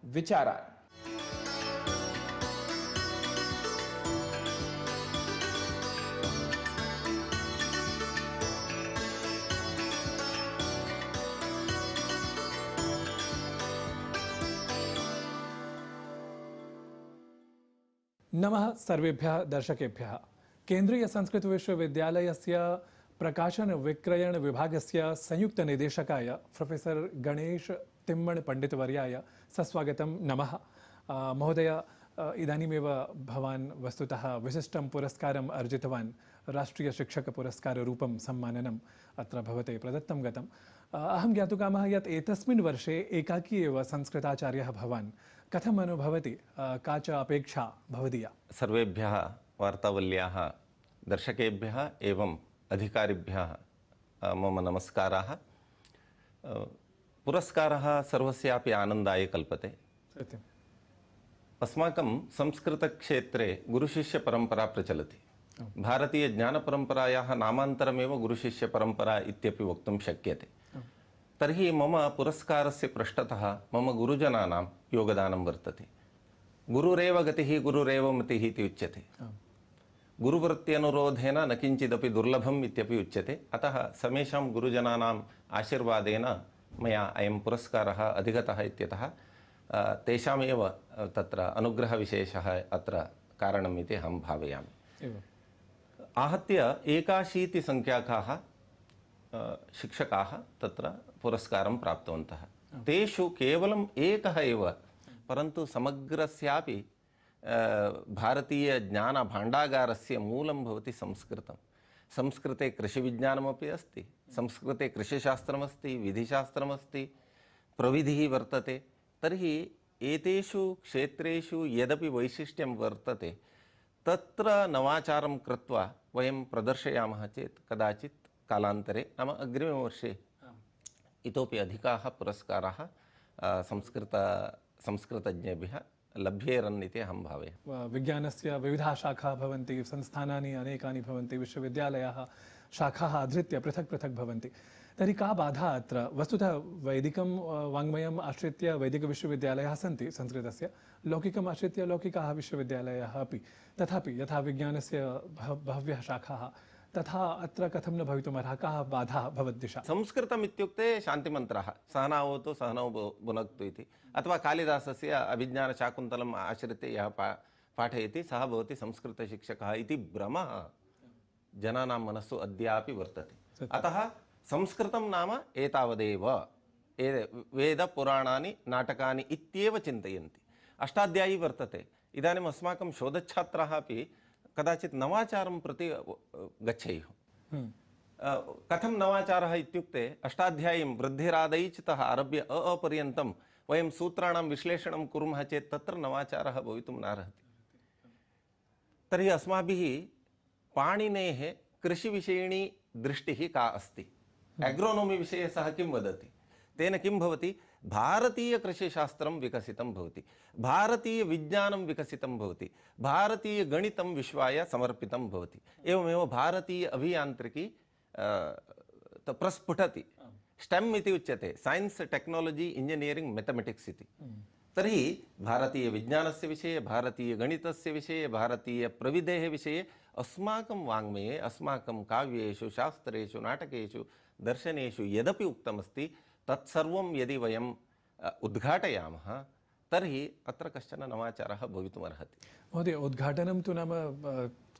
विचारान्। नमः सर्वेभ्यः दर्शकेभ्यः। केन्द्रीय संस्कृत विश्वविद्यालयस्य प्रकाशन विक्रयण विभागस्य संयुक्त निदेशकाय प्रोफेसर गणेश तिम्मण् पंडितवर्याय सस्वागतं नमः। महोदय, इदानीमेव भवान् वस्तुतः विशिष्टं पुरस्कारम् अर्जितवान्। राष्ट्रीय शिक्षक पुरस्कार रूपं सम्माननम् अत्र भवते प्रदत्तं गतम्। अहं ज्ञातुकामः यत् एतस्मिन् वर्षे एकाकी एव संस्कृताचार्यः भवान्। कथम् अनुभवति, का च अपेक्षा भवदीया? सर्वेभ्यः वार्तावल्याः दर्शकेभ्यः एवं अधिकारिभ्यः मम नमस्काराः। पुरस्कारः सर्वस्यापि आनन्दाय कल्पते। सत्यम्। अस्माकं संस्कृतक्षेत्रे गुरुशिष्यपरम्परा प्रचलति। भारतीयज्ञानपरम्परायाः नामान्तरमेव गुरुशिष्यपरम्परा इत्यपि वक्तुं शक्यते। तर्हि मम पुरस्कारस्य पृष्ठतः मम गुरुजनानां योगदानं वर्तते। गुरुरेव गतिः गुरुरेव मतिः इति उच्यते। गुरुवृत्त्यनुरोधेन न किञ्चिदपि दुर्लभम् इत्यपि उच्यते। अतः समेषां गुरुजनानाम् आशीर्वादेन मया अयं पुरस्कारः अधिगतः इत्यतः तेषामेव तत्र अनुग्रहविशेषः अत्र कारणम् इति अहं भावयामि। आहत्य 81 संख्याकाः शिक्षकाः तत्र पुरस्कारं प्राप्तवन्तः। तेषु केवलम् एकः एव, परन्तु समग्रस्यापि भारतीयज्ञानभाण्डागारस्य मूलं भवति संस्कृतं। संस्कृते कृषिविज्ञानमपि अस्ति, संस्कृते कृषिशास्त्रमस्ति, विधिशास्त्रमस्ति, प्रविधिः वर्तते। तर्हि एतेषु क्षेत्रेषु यदपि वैशिष्ट्यं वर्तते तत्र नवाचारं कृत्वा वयं प्रदर्शयामः चेत् कदाचित् कालान्तरे नाम अग्रिमवर्षे इतोपि अधिकाः पुरस्काराः संस्कृतज्ञेभ्यः लभ्येरन् इति अहं भावयामि। विज्ञानस्य विविधाः शाखाः भवन्ति, संस्थानानि अनेकानि भवन्ति, विश्वविद्यालयाः शाखाः आधृत्य पृथक् पृथक् भवन्ति। तर्हि का बाधा अत्र? वस्तुतः वैदिकं वाङ्मयम् आश्रित्य वैदिकविश्वविद्यालयाः सन्ति संस्कृतस्य, लौकिकम् आश्रित्य लौकिकाः विश्वविद्यालयाः अपि। तथापि यथा विज्ञानस्य बह्व्यः शाखाः, तथा अत्र कथं न भवितुमर्हा? काः बाधाः भवद्दिशा? संस्कृतम् इत्युक्ते शान्तिमन्त्रः, सहनावतु सहनौ भुनक्तु इति, अथवा कालिदासस्य अभिज्ञानशाकुन्तलम् आश्रित्य यः पाठयति सः भवति संस्कृतशिक्षकः इति भ्रमः जनानां मनस्सु अद्यापि वर्तते। अतः संस्कृतं नाम एतावदेव, वेदपुराणानि नाटकानि इत्येव चिन्तयन्ति। अष्टाध्यायी वर्तते। इदानीम् अस्माकं शोधच्छात्राः अपि कदाचित् नवाचारं प्रति गच्छेयुः। कथं नवाचारः इत्युक्ते अष्टाध्यायीं वृद्धिरादैचितः आरभ्य पर्यन्तं वयं सूत्राणां विश्लेषणं कुर्मः चेत् तत्र नवाचारः भवितुं नार्हति। तर्हि अस्माभिः पाणिनेः कृषिविषयिणी दृष्टिः का अस्ति? एग्रोनोमी विषये सः किं वदति? तेन किं भवति? भारतीयकृषिशास्त्रं विकसितं भवति, भारतीयविज्ञानं विकसितं भवति, भारतीयगणितं विश्वाय समर्पितं भवति, एवमेव भारतीय अभियान्त्रिकी प्रस्फुटति। स्टेम् इति उच्यते, सैन्स् टेक्नालजी इंजीनियरिंग मैथमेटिक्स् इति। तर्हि भारतीयविज्ञानस्य विषये, भारतीयगणितस्य विषये, भारतीयप्रविधेः विषये अस्माकं वाङ्मये, अस्माकं काव्येषु, शास्त्रेषु, नाटकेषु, दर्शनेषु यदपि उक्तमस्ति तत्सर्वं यदि वयम् उद्घाटयामः तर्हि अत्र कश्चन नवाचारः भवितुमर्हति। महोदय, उद्घाटनं तु नाम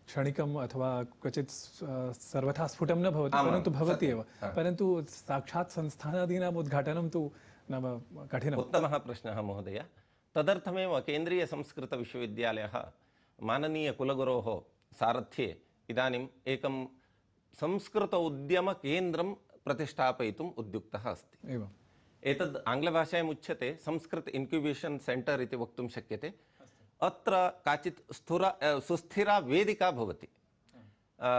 क्षणिकम् अथवा क्वचित् सर्वथा स्फुटं न भवति, परन्तु भवति एव। परन्तु साक्षात् संस्थानादीनाम् उद्घाटनं तु नाम कठिनम्। उत्तमः प्रश्नः महोदय। तदर्थमेव केन्द्रीयसंस्कृतविश्वविद्यालयः माननीयकुलगुरोः सारथ्ये इदानीम् एकं संस्कृत उद्यमकेन्द्रं प्रतिष्ठापयितुम् उद्युक्तः अस्ति। एवम्। एतद् आङ्ग्लभाषायाम् उच्यते संस्कृत इन्क्युबेशन् सेण्टर् इति वक्तुं शक्यते। अत्र काचित् सुस्थिरा वेदिका भवति।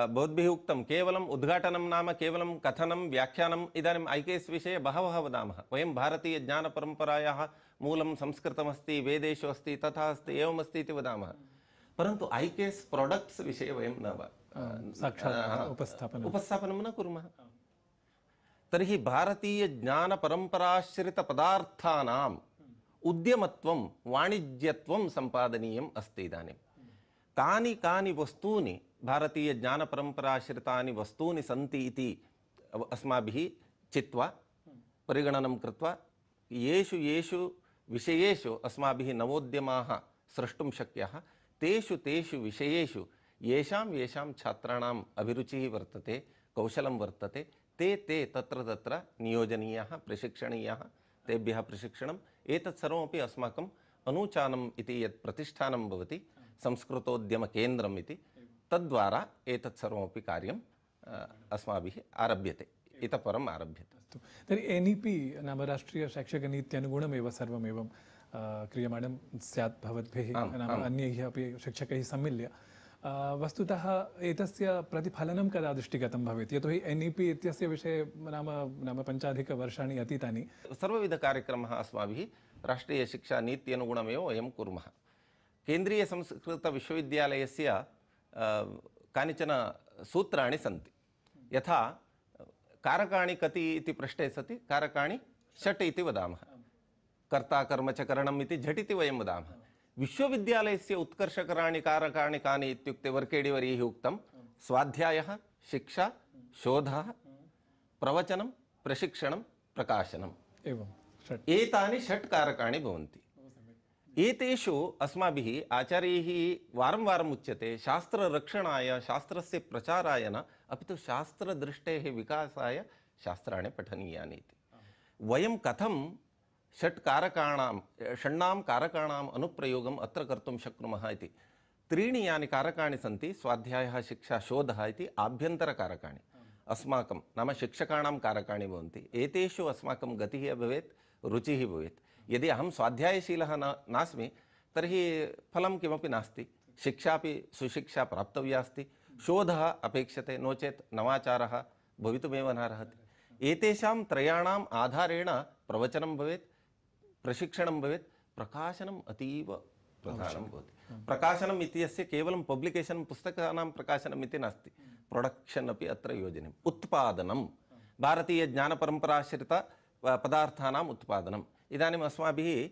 भवद्भिः उक्तं केवलम् उद्घाटनं नाम केवलं कथनं व्याख्यानम्। इदानीम् IKS विषये बहवः वदामः। वयं भारतीयज्ञानपरम्परायाः मूलं संस्कृतमस्ति, वेदेषु अस्ति, तथा अस्ति, एवमस्ति इति वदामः। परन्तु IKS प्रोडक्ट्स् विषये वयं न साक्षात् उपस्थापनं न कुर्मः। तर्हि भारतीयज्ञानपरम्पराश्रितपदार्थानां उद्यमत्वं वाणिज्यत्वं सम्पादनीयम् अस्ति इदानीं कानि कानि वस्तूनि भारतीयज्ञानपरम्पराश्रितानि वस्तूनि सन्ति इति अस्माभिः चित्वा परिगणनं कृत्वा येषु येषु विषयेषु अस्माभिः नवोद्यमाः स्रष्टुं शक्याः तेषु तेषु विषयेषु येषां येषां छात्राणाम् अभिरुचिः वर्तते कौशलं वर्तते ते तत्र तत्र नियोजनीयाः प्रशिक्षणीयाः तेभ्यः प्रशिक्षणम् एतत् सर्वमपि अस्माकम् अनुचानम् इति यत् प्रतिष्ठानं भवति संस्कृतोद्यमकेन्द्रम् इति तद्वारा एतत् सर्वमपि कार्यम् अस्माभिः आरभ्यते इतः परम् आरभ्यते। अस्तु तर्हि NEP नाम राष्ट्रियशैक्षिकनीत्यनुगुणमेव सर्वमेवं क्रियमाणं स्यात् भवद्भिः नाम अन्यैः अपि शिक्षकैः सम्मिल्य वस्तुतः एतस्य प्रतिफलनं कदा दृष्टिगतं भवेत् यतोहि NEP इत्यस्य विषये नाम 5 वर्षाणि अतीतानि सर्वविधकार्यक्रमः अस्माभिः राष्ट्रियशिक्षानीत्यनुगुणमेव वयं कुर्मः। केन्द्रीयसंस्कृतविश्वविद्यालयस्य कानिचन सूत्राणि सन्ति यथा कारकाणि कति इति पृष्टे सति कारकाणि 6 इति वदामः कर्ता कर्म च करणम् इति झटिति वयं वदामः। विश्वविद्यालयस्य उत्कर्षकराणि कारकाणि कानि इत्युक्ते वर्केडिवर्यैः उक्तं स्वाध्यायः शिक्षा शोधः प्रवचनं प्रशिक्षणं प्रकाशनम् एवं एतानि 6 कारकाणि भवन्ति। एतेषु अस्माभिः आचार्यैः वारं वारम् उच्यते शास्त्ररक्षणाय शास्त्रस्य प्रचाराय न अपि तु शास्त्रदृष्टेः विकासाय शास्त्राणि पठनीयानि इति। वयं कथं 6 कारकाणाम् अनुप्रयोगम् अत्र कर्तुं शक्नुमः इति 3 यानि कारकाणि सन्ति स्वाध्यायः शिक्षा शोधः इति आभ्यन्तरकारकाणि अस्माकं नाम शिक्षकाणां कारकाणि भवन्ति। एतेषु अस्माकं गतिः भवेत् रुचिः भवेत्। यदि अहं स्वाध्यायशीलः नास्मि तर्हि फलं किमपि नास्ति शिक्षापि सुशिक्षा प्राप्तव्या अस्ति शोधः अपेक्षते नो चेत् नवाचारः भवितुमेव नार्हति। एतेषां त्रयाणाम् आधारेण प्रवचनं भवेत् प्रशिक्षणं भवेत् प्रकाशनम् अतीव प्रधानं भवति। प्रकाशनम् इत्यस्य केवलं पब्लिकेशन् पुस्तकानां प्रकाशनम् इति नास्ति प्रोडक्षन् अपि अत्र योजनीयम्। उत्पादनं भारतीयज्ञानपरम्पराश्रित पदार्थानाम् उत्पादनम्। इदानीम् अस्माभिः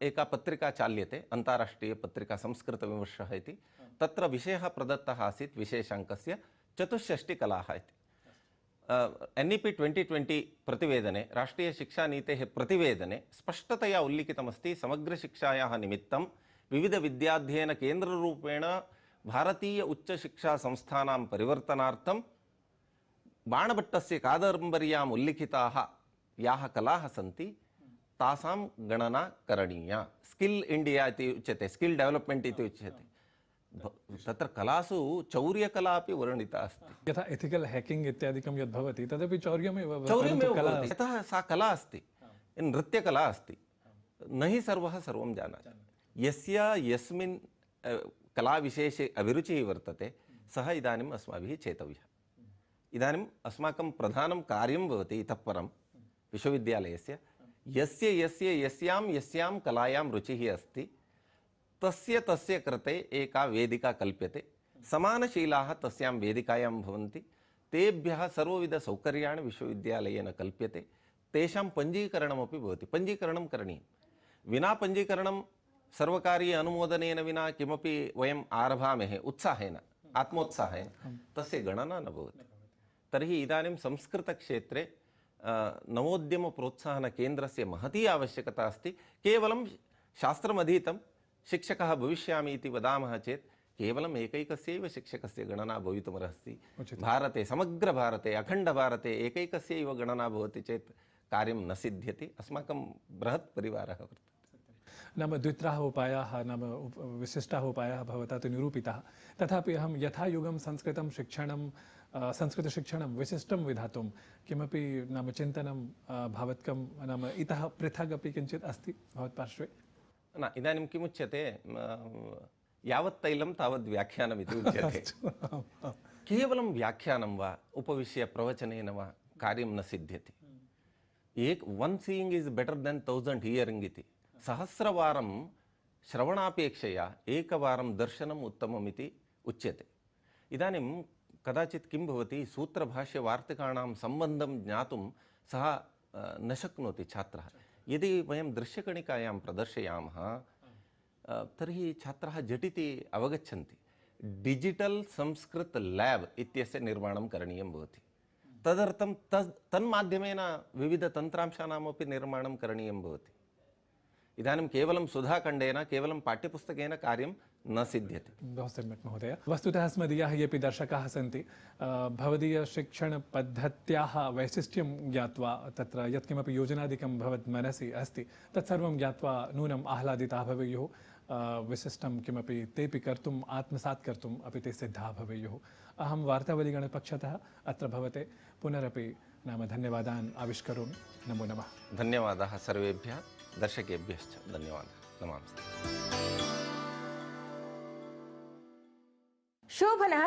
एका पत्रिका चाल्यते अन्ताराष्ट्रीयपत्रिका संस्कृतविमर्शः इति तत्र विषयः प्रदत्तः आसीत् विशेषाङ्कस्य 64 कलाः इति। NEP 2020 प्रतिवेदने राष्ट्रियशिक्षानीतेः प्रतिवेदने स्पष्टतया उल्लिखितमस्ति समग्रशिक्षायाः निमित्तं विविधविद्याध्ययनकेन्द्ररूपेण भारतीय उच्चशिक्षासंस्थानां परिवर्तनार्थं बाणभट्टस्य कादम्बर्याम् उल्लिखिताः याः कलाः सन्ति तासां गणना करणीया। स्किल इंडिया इति उच्यते स्किल डेवलपमेंट इति उच्यते। तत्र कलासु चौर्यकला अपि वर्णिता अस्ति यथा एथिकल हैकिंग इत्यादिकं यद् भवति तदपि चौर्यमेव भवति। यतः सा कला अस्ति नृत्यकला अस्ति न हि सर्वः सर्वं जानाति। यस्य यस्मिन् कलाविशेषे अभिरुचिः वर्तते सः इदानीम् अस्माभिः चेतव्यः। इदानीम् अस्माकं प्रधानं कार्यं भवति इतः परं विश्वविद्यालयस्य यस्यां कलायां रुचिः अस्ति तस्य कृते एका वेदिका कल्प्यते। समानशीलाः तस्यां वेदिकायां भवन्ति। तेभ्यः सर्वविधसौकर्याणि विश्वविद्यालयेन कल्प्यते। तेषां पञ्जीकरणमपि भवति। पञ्जीकरणं करणीयं। विना पञ्जीकरणं सर्वकारीय अनुमोदनेन विना किमपि वयम् आरभामहे उत्साहेन आत्मोत्साहेन तस्य गणना न भवति। तर्हि इदानीं संस्कृतक्षेत्रे नवोद्यमप्रोत्साहनकेन्द्रस्य महती आवश्यकता अस्ति। केवलं शास्त्रमधीतं शिक्षकः भविष्यामि इति वदामः चेत् केवलम् एकैकस्यैव शिक्षकस्य गणना भवितुमर्हति। भारते समग्रभारते अखण्डभारते एकैकस्यैव गणना भवति चेत् कार्यं न सिद्ध्यति। अस्माकं बृहत् परिवारः वर्तते। नाम द्वित्राः उपायाः नाम विशिष्टाः उपायाः भवता तु निरूपिताः तथापि अहं यथायुगं संस्कृतशिक्षणं विशिष्टं विधातुं किमपि नाम चिन्तनं भवत्कं नाम इतः पृथक् अपि किञ्चित् अस्ति भवत्पार्श्वे न। इदानीं किमुच्यते यावत् तैलं तावद् व्याख्यानम् इति उच्यते। केवलं व्याख्यानं वा उपविश्य प्रवचनेन वा कार्यं न सिद्ध्यति। one seeing is better than 1000 hearing इति। सहस्रवारं श्रवणापेक्षया एकवारं दर्शनम् उत्तमम् इति उच्यते। इदानीं कदाचित् किं भवति सूत्रभाष्यवार्तिकाणां सम्बन्धं ज्ञातुं सः न शक्नोति छात्रः। यदि वयं दृश्यकणिकायां प्रदर्शयामः तर्हि छात्राः झटिति अवगच्छन्ति। डिजिटल संस्कृत लैब इत्यस्य निर्माणं करणीयं भवति। तदर्थं तन्माध्यमेन विविधतन्त्रांशानामपि निर्माणं करणीयं भवति। इदानीं केवलं सुधाखण्डेन केवलं पाठ्यपुस्तकेन कार्यं न सिद्ध्यति। बहु सम्यक् महोदय। वस्तुतः अस्मदीयाः येऽपि दर्शकाः सन्ति भवदीयशिक्षणपद्धत्याः वैशिष्ट्यं ज्ञात्वा तत्र यत्किमपि योजनादिकं भवत् मनसि अस्ति तत्सर्वं ज्ञात्वा नूनम् आह्लादिताः भवेयुः। विशिष्टं किमपि तेऽपि कर्तुम् आत्मसात् कर्तुम् अपि ते सिद्धाः भवेयुः। अहं वार्तावलीगणपक्षतः अत्र भवते पुनरपि नाम धन्यवादान् आविष्करोमि। नमो नमः। धन्यवादाः सर्वेभ्यः दर्शकेभ्यश्च धन्यवादः। नमांसि। शोभनः